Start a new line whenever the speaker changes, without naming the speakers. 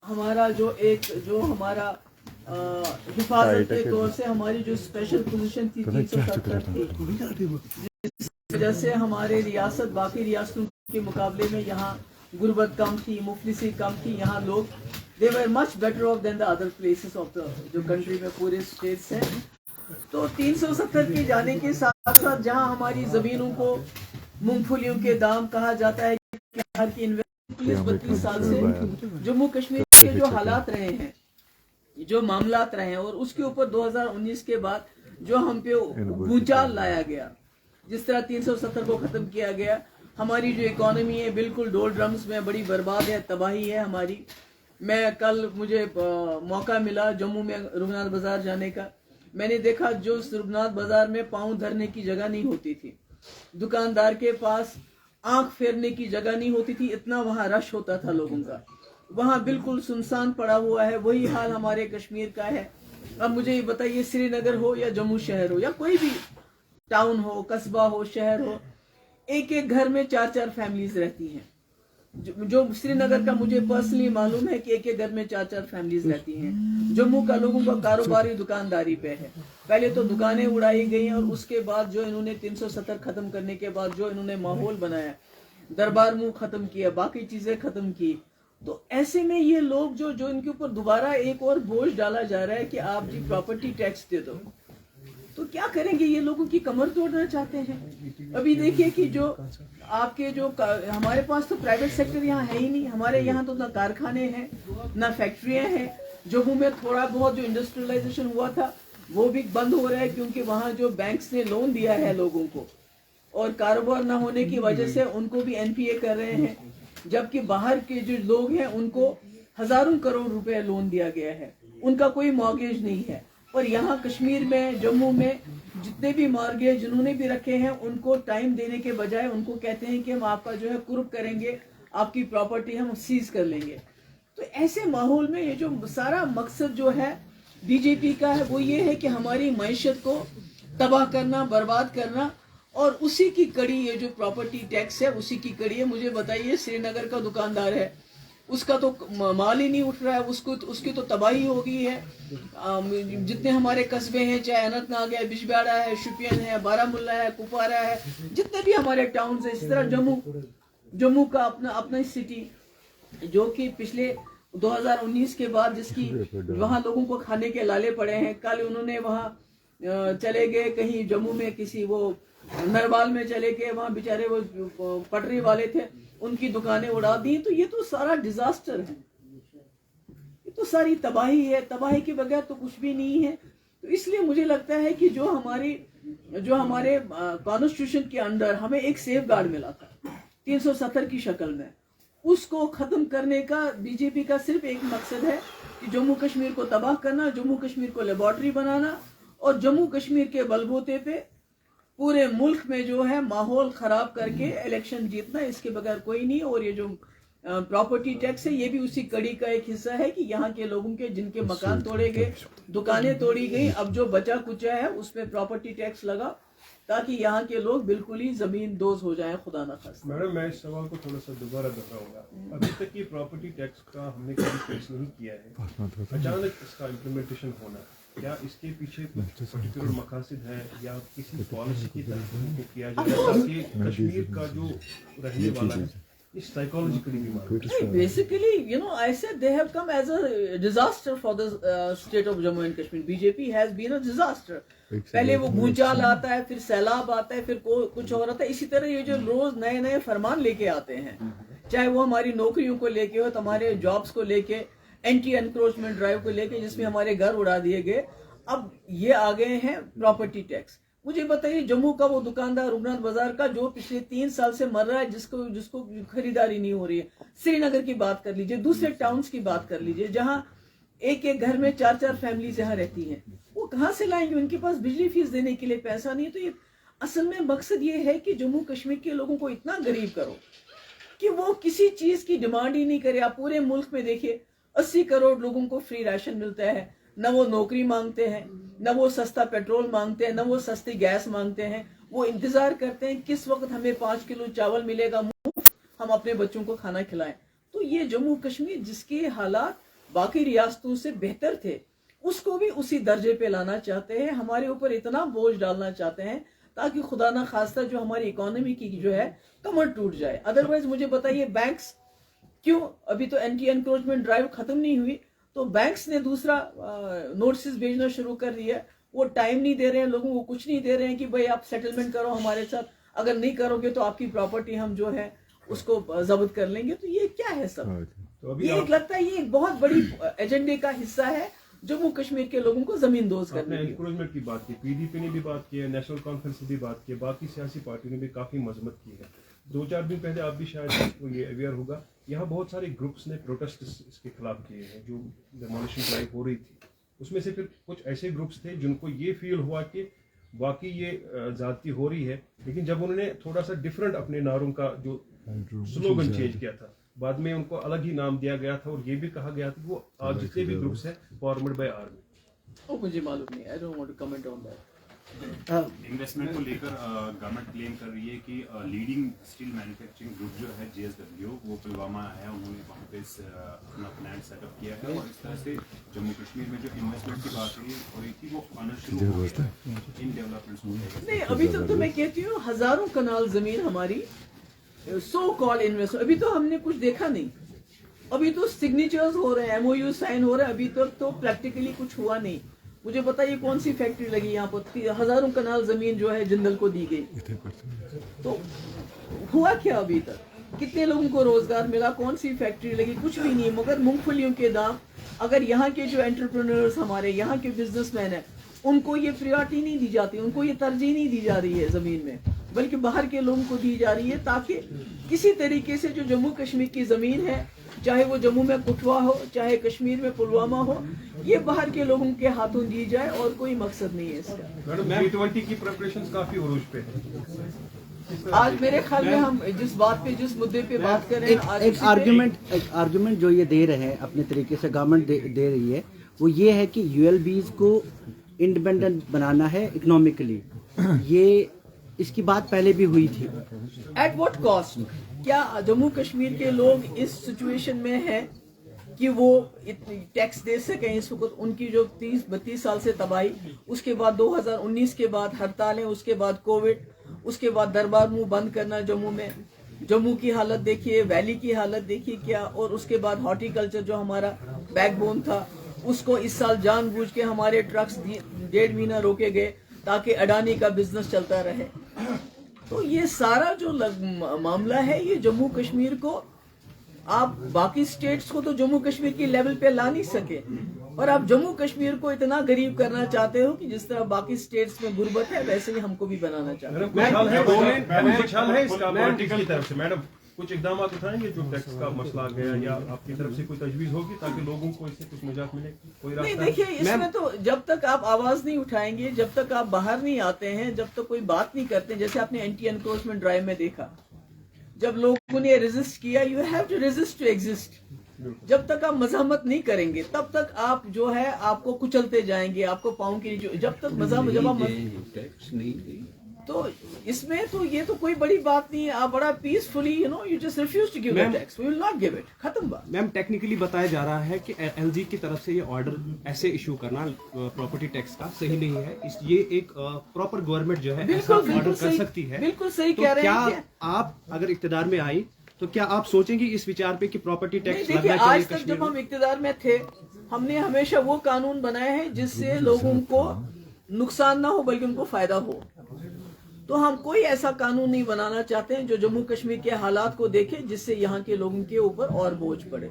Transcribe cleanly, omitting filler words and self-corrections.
ہمارا جو ہمارا حفاظت کے طور سے ہماری جو اسپیشل پوزیشن تھی 370 تھی، جس وجہ سے ہمارے ریاست باقی ریاستوں کے مقابلے میں یہاں غربت کم تھی، مفلسی کم تھی. یہاں لوگ they were much better off than the other places of the جو کنٹری میں پورے اسٹیٹس ہیں. تو 370 کے جانے کے ساتھ ساتھ جہاں ہماری زمینوں کو مونگ پھلیوں کے دام کہا جاتا ہے کہ ہر کی 32 سال سے جموں کشمیر کے جو حالات رہے ہیں، جو معاملات رہے ہیں، اور اس کے اوپر 2019 کے بعد جو ہم پہ بھونچال لایا گیا، جس طرح 370 کو ختم کیا گیا، ہماری جو اکانومی ہے بالکل ڈول ڈرمز میں بڑی برباد ہے، تباہی ہے ہماری. میں کل مجھے موقع ملا جموں میں رگھناتھ بازار جانے کا. میں نے دیکھا جو رگھناتھ بازار میں پاؤں دھرنے کی جگہ نہیں ہوتی تھی، دکاندار کے پاس آنکھ پھیرنے کی جگہ نہیں ہوتی تھی، اتنا وہاں رش ہوتا تھا لوگوں کا. وہاں بالکل سنسان پڑا ہوا ہے. وہی حال ہمارے کشمیر کا ہے. اب مجھے یہ بتائیے، سری نگر ہو یا جموں شہر ہو یا کوئی بھی ٹاؤن ہو، قصبہ ہو، شہر ہو، ایک ایک گھر میں 4 فیملیز رہتی ہیں. جو سری نگر کا مجھے پرسنلی معلوم ہے کہ ایک ایک گھر میں 4 فیملیز رہتی ہیں. جموں کا لوگوں کا کاروباری دکانداری پہ ہے. پہلے تو دکانیں اڑائی گئی ہیں، اور اس کے بعد جو انہوں نے 370 ختم کرنے کے بعد جو انہوں نے ماحول بنایا، دربار منہ ختم کیا، باقی چیزیں ختم کی. تو ایسے میں یہ لوگ جو ان کے اوپر دوبارہ ایک اور بوجھ ڈالا جا رہا ہے کہ آپ جی پراپرٹی ٹیکس دے دو، تو کیا کریں گے؟ یہ لوگوں کی کمر توڑنا چاہتے ہیں. ابھی دیکھیے کہ جو آپ کے ہمارے پاس تو پرائیویٹ سیکٹر یہاں ہے ہی نہیں. ہمارے یہاں تو نہ کارخانے ہیں نہ فیکٹریاں ہیں. جموں میں تھوڑا بہت جو انڈسٹریلائزیشن ہوا تھا وہ بھی بند ہو رہا ہے، کیونکہ وہاں جو بینکس نے لون دیا ہے لوگوں کو، اور کاروبار نہ ہونے کی وجہ سے ان کو بھی NPA کر رہے ہیں. جبکہ باہر کے جو لوگ ہیں ان کو ہزاروں کروڑ روپے لون دیا گیا ہے، ان کا کوئی مارگیج نہیں ہے. اور یہاں کشمیر میں جموں میں جتنے بھی مارگیج جنہوں نے بھی رکھے ہیں، ان کو ٹائم دینے کے بجائے ان کو کہتے ہیں کہ ہم آپ کا جو ہے قرب کریں گے، آپ کی پراپرٹی ہم سیز کر لیں گے. تو ایسے ماحول میں یہ جو سارا مقصد جو ہے BJP کا ہے وہ یہ ہے کہ ہماری معیشت کو تباہ کرنا، برباد کرنا. اور اسی کی کڑی یہ جو پراپرٹی ٹیکس ہے اسی کی کڑی ہے. مجھے بتائیے، سری نگر کا دکاندار ہے، اس کا تو مال ہی نہیں اٹھ رہا ہے، اس کی تو تباہی ہو گئی ہے. جتنے ہمارے قصبے ہیں، چاہے اننت ناگ ہے، بجبیاڑا ہے، شوپین ہے، بارہ مولہ ہے، کپوارہ ہے، جتنے بھی ہمارے ٹاؤنز ہیں، اس طرح جموں کا اپنا سٹی جو کہ پچھلے 2019 کے بعد جس کی وہاں لوگوں کو کھانے کے لالے پڑے ہیں. کل انہوں نے وہاں چلے گئے کہیں جموں میں کسی وہ نروال میں چلے گئے، وہاں بیچارے وہ پٹری والے تھے، ان کی دکانیں اڑا دی. تو یہ تو سارا ڈیزاسٹر ہے، یہ تو ساری تباہی ہے. تباہی کے بغیر تو کچھ بھی نہیں ہے. تو اس لیے مجھے لگتا ہے کہ جو ہمارے کانسٹیٹیوشن کے اندر ہمیں ایک سیف گارڈ ملا تھا 370 کی شکل میں، اس کو ختم کرنے کا BJP کا صرف ایک مقصد ہے کہ جموں کشمیر کو تباہ کرنا، جموں کشمیر کو لیبارٹری بنانا، اور جموں کشمیر کے بلبوتے پہ پورے ملک میں جو ہے ماحول خراب کر کے الیکشن جیتنا. اس کے بغیر کوئی نہیں. اور یہ جو پراپرٹی ٹیکس ہے یہ بھی اسی کڑی کا ایک حصہ ہے کہ یہاں کے لوگوں کے جن کے مکان توڑے گئے، دکانیں توڑی گئی، اب جو بچا کچا ہے اس پہ پراپرٹی ٹیکس لگا تاکہ یہاں کے لوگ بالکل ہی زمین دوز ہو جائیں. خدا نخواستہ.
میڈم میں اس سوال کو تھوڑا سا دوبارہ دہراؤں گا. ابھی تک یہ پراپرٹی ٹیکس کا ہم نے کبھی فیس نہیں کیا ہے، اچانک اس کا امپلیمنٹیشن ہونا، کیا اس کے پیچھے پرٹیکولر مقاصد ہے یا کسی پالیسی کی طرف کو کیا جائے تاکہ کشمیر کا جو رہنے والا ہے اس سائیکالوجیکلی بھی
Basically, I said they have come as a disaster for the state of Jammu and Kashmir. BJP has been a disaster. پہلے وہ بھونچال آتا ہے، پھر سیلاب آتا ہے، پھر کچھ اور آتا ہے. اسی طرح یہ جو روز نئے فرمان لے کے آتے ہیں، چاہے وہ ہماری نوکریوں کو لے کے ہو، ہمارے جابس کو لے کے، اینٹی انکروچمنٹ ڈرائیو کو لے کے جس میں ہمارے گھر اڑا دیے گئے. اب یہ آ گئے ہیں پراپرٹی ٹیکس. مجھے بتائیے، جموں کا وہ دکاندار رگھناتھ بازار کا جو پچھلے 3 سال سے مر رہا ہے، جس کو خریداری نہیں ہو رہی ہے. سری نگر کی بات کر لیجئے، دوسرے ٹاؤنز کی بات کر لیجئے جہاں ایک ایک گھر میں 4 فیملیز یہاں رہتی ہیں، وہ कहाँ से लाएंगे? उनके पास बिजली फीस देने के लिए पैसा नहीं है। तो ये असल में मकसद ये है कि जम्मू कश्मीर के लोगों को इतना गरीब करो कि वो किसी चीज की डिमांड ही नहीं करे। आप पूरे मुल्क में देखिए 80 करोड़ लोगों को फ्री राशन मिलता है, न वो नौकरी मांगते हैं, न वो सस्ता पेट्रोल मांगते हैं, न वो सस्ती गैस मांगते हैं। वो इंतजार करते हैं किस वक्त हमें 5 किलो चावल मिलेगा मुफ्त, हम अपने बच्चों को खाना खिलाएं। तो ये जम्मू कश्मीर जिसके हालात बाकी रियासतों से बेहतर थे, उसको भी उसी दर्जे पे लाना चाहते हैं। हमारे ऊपर इतना बोझ डालना चाहते हैं ताकि खुदा ना खास्ता जो हमारी इकोनॉमी की जो है कमर टूट जाए। अदरवाइज मुझे बताइए बैंक्स क्यों, अभी तो एंटी एनक्रोचमेंट ड्राइव खत्म नहीं हुई, तो बैंक्स ने दूसरा नोटिस भेजना शुरू कर दिया। वो टाइम नहीं दे रहे हैं लोगों को, कुछ नहीं दे रहे हैं कि भाई आप सेटलमेंट करो हमारे साथ, अगर नहीं करोगे तो आपकी प्रॉपर्टी हम जो है उसको जब्त कर लेंगे। तो ये क्या है सब?
तो अभी
ये एक लगता है ये एक बहुत बड़ी एजेंडे का हिस्सा है जम्मू कश्मीर के लोगों को जमीन दोज करने की।
एनक्रोचमेंट की बात की, पीडीपी ने भी बात की है, नेशनल कॉन्फ्रेंस ने भी बात की है, बाकी सियासी पार्टियों ने भी काफी मजम्मत की है। 2-4 दिन पहले आप भी शायद ये अवेयर होगा, यहाँ बहुत सारे ग्रुप्स ने प्रोटेस्ट इसके खिलाफ किए हैं जो डेमोलिशन ड्राइव हो रही थी। उसमें से फिर कुछ ऐसे ग्रुप्स थे जिनको ये फील हुआ कि वाकई ये ज्यादती हो रही है, लेकिन जब उन्होंने थोड़ा सा डिफरेंट अपने नारों का जो स्लोगन चेंज किया था, बाद में उनको अलग ही नाम दिया गया था और ये भी कहा गया था कि वो आज जितने भी ग्रुप्स हैं फॉर्मड बाय आर्मी।
मुझे मालूम नहीं, I don't want to comment on that.
Investment को लेकर गवर्नमेंट क्लेम कर रही है कि लीडिंग स्टील मैन्युफैक्चरिंग ग्रुप जो है JSW वो पुलवामा आया, उन्होंने वहाँ पे अपना प्लांट सेटअप किया है और इस तरह से जम्मू कश्मीर में जो इन्वेस्टमेंट की बात हो रही थी वो आना शुरू हो गया है। इन डेवलपमेंट्स को
नहीं, अभी तक तो मैं कहती हूँ हजारों कनाल जमीन हमारी सो कॉल इन्वेस्ट, अभी तो हमने कुछ देखा नहीं। अभी तो सिग्नेचर्स हो रहे हैं, MOU साइन हो रहे हैं, अभी तक तो प्रैक्टिकली कुछ हुआ नहीं। मुझे बताइए कौन सी फैक्ट्री लगी यहाँ पर? हजारों कनाल जमीन जो है जिंदल को दी गई, तो हुआ क्या अभी तक? कितने लोगों को रोजगार मिला? कौन सी फैक्ट्री लगी? कुछ भी नहीं। मगर मूंगफलियों के दाम, अगर यहाँ के जो एंटरप्रेन्योर्स हमारे यहाँ के बिजनेसमैन हैं उनको ये प्रायोरिटी नहीं दी जाती, उनको ये तरजीह नहीं दी जा रही है जमीन में, बल्कि बाहर के लोगों को दी जा रही है ताकि किसी तरीके से जो जम्मू कश्मीर की जमीन है, चाहे वो जम्मू में कुटवा हो, चाहे कश्मीर में पुलवामा हो, ये बाहर के लोगों के हाथों दी जाए और कोई मकसद नहीं है इसका।
मैडम G20 की प्रिपरेशंस काफी उरूज पे है।
आज मेरे ख्याल में हम जिस बात पे, जिस मुद्दे पे बात कर रहे हैं, आज
एक आर्गुमेंट जो ये दे रहे हैं अपने तरीके से गवर्नमेंट दे रही है, वो ये है कि ULBs को इंडिपेंडेंट बनाना है इकोनॉमिकली। ये इसकी बात पहले भी हुई थी।
At what cost? क्या जम्मू कश्मीर के लोग इस सिचुएशन में हैं कि वो इतनी टैक्स दे सकें इस वक्त? उनकी जो 30-32 साल से तबाही, उसके बाद 2019 के बाद हड़तालें, उसके बाद कोविड, उसके बाद दरबार मुंह बंद करना जम्मू में, जम्मू की हालत देखिए, वैली की हालत देखिए क्या, और उसके बाद हॉर्टिकल्चर जो हमारा बैकबोन था उसको इस साल जानबूझ के हमारे ट्रक्स 1.5 महीना रोके गए ताकि अडानी का बिजनेस चलता रहे। तो ये सारा जो मामला है, ये जम्मू कश्मीर को, आप बाकी स्टेट्स को तो जम्मू कश्मीर की लेवल पे ला नहीं सके, और आप जम्मू कश्मीर को इतना गरीब करना चाहते हो कि जिस तरह बाकी स्टेट्स में गुर्बत है वैसे ही हमको भी बनाना चाहते हो।
मैडम कुछ इकदाम उठाएंगे जो टैक्स का मसला आ गया, या आपकी तरफ से कोई तजवीज होगी ताकि लोगों को इससे कुछ निजात मिले? कोई
नहीं, देखिए इसमें तो जब तक आप आवाज नहीं उठाएंगे, जब तक आप बाहर नहीं आते हैं, जब तक कोई बात नहीं करते, जैसे आपने एंटी एनक्रोचमेंट ड्राइव में देखा, जब लोगों ने रेजिस्ट किया, you have to resist to exist. जब तक आप मज़ाहमत नहीं करेंगे तब तक आप जो है आपको कुचलते जाएंगे, आपको पाँव के नीचे, जब तक मज़ाहमत, जब आप तो इसमें तो ये तो कोई बड़ी बात नहीं है। आप बड़ा peacefully you just refuse to give the tax, we will not give it, खत्म बात।
मैम टेक्निकली बताया जा रहा है कि LG की तरफ से ये ऑर्डर ऐसे इशू करना प्रॉपर्टी टैक्स का सही नहीं है। ये एक प्रॉपर गवर्नमेंट जो है ऐसा ऑर्डर कर सकती है।
बिल्कुल सही
तो
कह रहे हैं।
क्या आप अगर इक्तदार में आई तो क्या आप सोचेंगे इस विचार पे कि प्रॉपर्टी टैक्स
देखिए, आज तक जब हम इक्तदार में थे, हमने हमेशा वो कानून बनाए हैं जिससे लोगों को नुकसान ना हो बल्कि उनको फायदा हो। तो हम कोई ऐसा कानून नहीं बनाना चाहते हैं जो जम्मू कश्मीर के हालात को देखे, जिससे यहाँ के लोगों के ऊपर और बोझ पड़े।